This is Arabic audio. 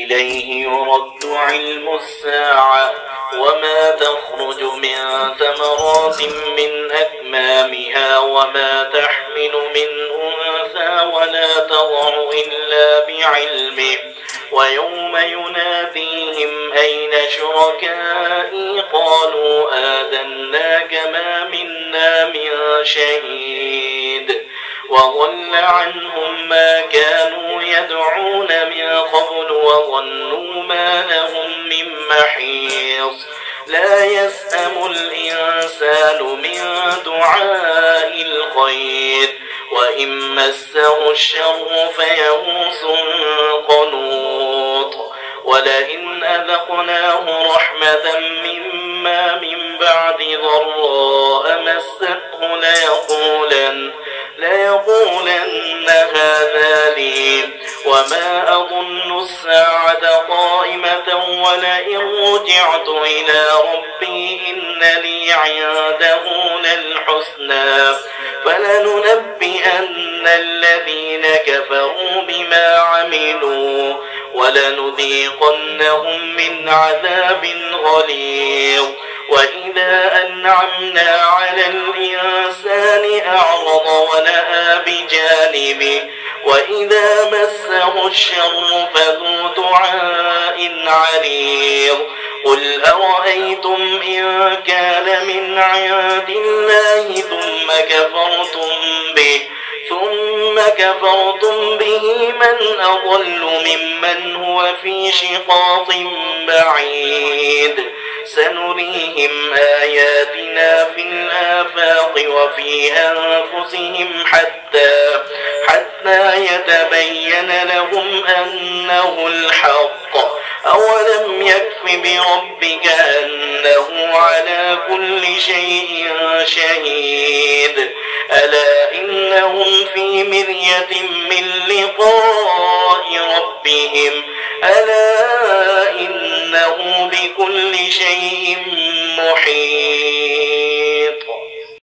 إليه يرد علم الساعة وما تخرج من ثمرات من أكمامها وما تحمل من أنثى ولا تضع إلا بعلمه ويوم يناديهم أين شركائي قالوا آذناك ما منا من شهيد وضل عنهم ما كانوا يدعون من قبل وظنوا ما لهم من محيص لا يسأم الإنسان من دعاء الخير وإن مسه الشر فيئوس قنوط ولئن أذقناه رحمة منا من بعد ضراء مسته ليقولن هذا لي وما أظن الساعة قائمة ولئن رجعت إلى ربي إن لي عنده للحسنى فلننبئن الذين كفروا بما عملوا ولنذيقنهم من عذاب غليظ وإذا أنعمنا على الإنسان أعرض ونأى بجانبه وإذا مسه الشر فذو دعاء عريض قل أرأيتم إن كان من عند الله ثم كفرتم به من أضل ممن هو في شقاق بعيد سنريهم آياتنا في الآفاق وفي أنفسهم حتى يتبين لهم أنه الحق أولم يكف بربك أنه على كل شيء شهيد ألا إنهم في مرية من لقاء ربهم ألا